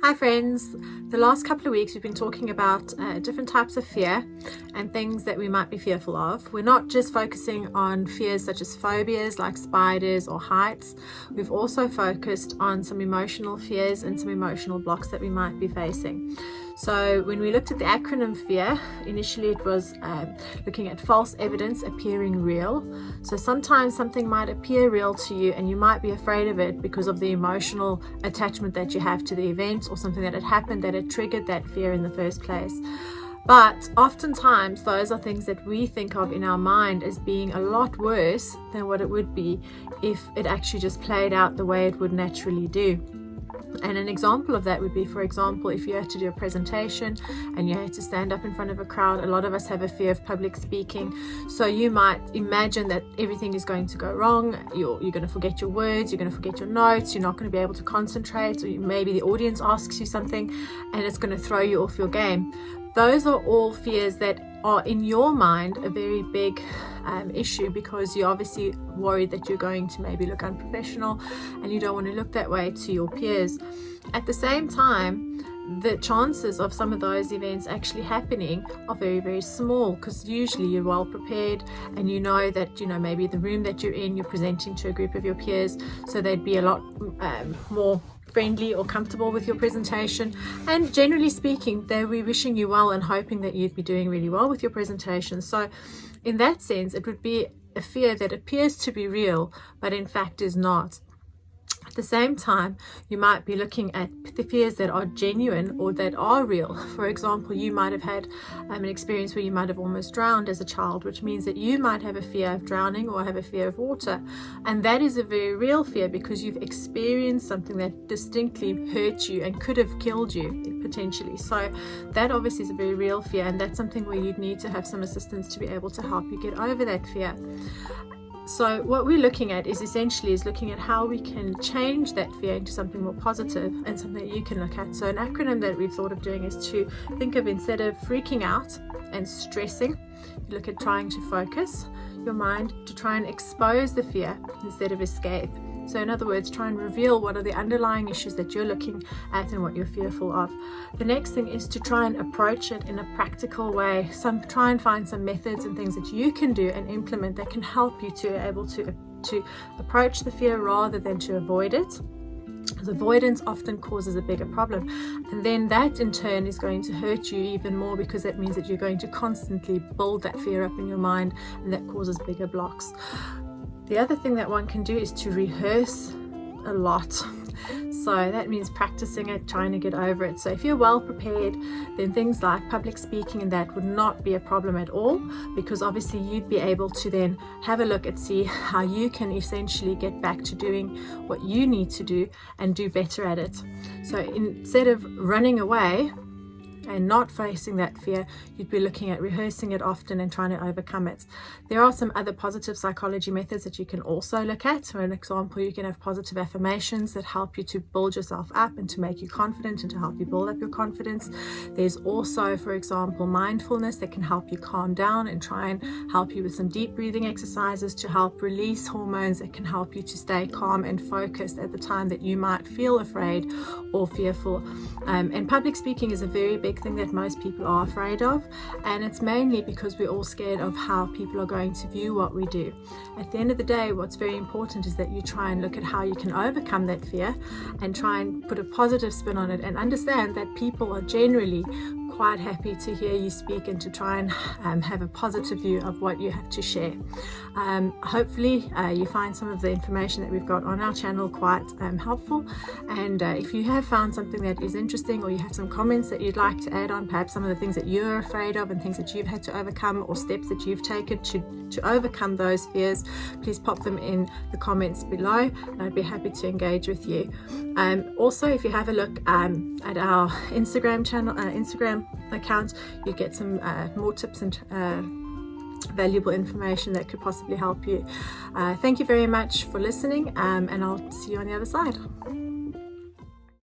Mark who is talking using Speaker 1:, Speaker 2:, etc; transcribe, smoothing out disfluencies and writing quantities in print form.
Speaker 1: Hi friends, the last couple of weeks we've been talking about different types of fear and things that we might be fearful of. We're not just focusing on fears such as phobias like spiders or heights. We've also focused on some emotional fears and some emotional blocks that we might be facing. So when we looked at the acronym FEAR, initially it was looking at false evidence appearing real. So sometimes something might appear real to you and you might be afraid of it because of the emotional attachment that you have to the event or something that had happened that had triggered that fear in the first place. But oftentimes those are things that we think of in our mind as being a lot worse than what it would be if it actually just played out the way it would naturally do. And an example of that would be, for example, if you had to do a presentation and you had to stand up in front of a crowd. A lot of us have a fear of public speaking. So you might imagine that everything is going to go wrong. You're going to forget your words, you're going to forget your notes, you're not going to be able to concentrate, or maybe the audience asks you something and it's going to throw you off your game. Those are all fears that are in your mind a very big issue, because you're obviously worried that you're going to maybe look unprofessional and you don't want to look that way to your peers. At the same time, the chances of some of those events actually happening are very, very small, because usually you're well prepared and you know that, maybe the room that you're in, you're presenting to a group of your peers, so they'd be a lot more friendly or comfortable with your presentation, and generally speaking they'll be wishing you well and hoping that you'd be doing really well with your presentation. So in that sense it would be a fear that appears to be real but in fact is not. At the same time, you might be looking at the fears that are genuine or that are real. For example, you might have had an experience where you might have almost drowned as a child, which means that you might have a fear of drowning or have a fear of water. And that is a very real fear because you've experienced something that distinctly hurt you and could have killed you potentially. So that obviously is a very real fear, and that's something where you'd need to have some assistance to be able to help you get over that fear. So what we're looking at is looking at how we can change that fear into something more positive and something that you can look at. So an acronym that we've thought of doing is to think of, instead of freaking out and stressing, you look at trying to focus your mind to try and expose the fear instead of escape. So in other words, try and reveal what are the underlying issues that you're looking at and what you're fearful of. The next thing is to try and approach it in a practical way. Try and find some methods and things that you can do and implement that can help you to be able to approach the fear rather than to avoid it. Because avoidance often causes a bigger problem, and then that in turn is going to hurt you even more, because that means that you're going to constantly build that fear up in your mind, and that causes bigger blocks. The other thing that one can do is to rehearse a lot. So that means practicing it, trying to get over it. So if you're well prepared, then things like public speaking and that would not be a problem at all, because obviously you'd be able to then have a look and see how you can essentially get back to doing what you need to do and do better at it. So instead of running away and not facing that fear, you'd be looking at rehearsing it often and trying to overcome it. There are some other positive psychology methods that you can also look at. So an example, you can have positive affirmations that help you to build yourself up and to make you confident and to help you build up your confidence. There's also, for example, mindfulness that can help you calm down and try and help you with some deep breathing exercises to help release hormones that can help you to stay calm and focused at the time that you might feel afraid or fearful. And public speaking is a very big thing that most people are afraid of, and it's mainly because we're all scared of how people are going to view what we do. At the end of the day, what's very important is that you try and look at how you can overcome that fear and try and put a positive spin on it, and understand that people are generally quite happy to hear you speak and to try and have a positive view of what you have to share. Hopefully you find some of the information that we've got on our channel quite helpful, and if you have found something that is interesting, or you have some comments that you'd like to add on, perhaps some of the things that you're afraid of and things that you've had to overcome, or steps that you've taken to overcome those fears, please pop them in the comments below and I'd be happy to engage with you. Also, if you have a look at our Instagram account, you get some more tips and valuable information that could possibly help you. Thank you very much for listening, and I'll see you on the other side.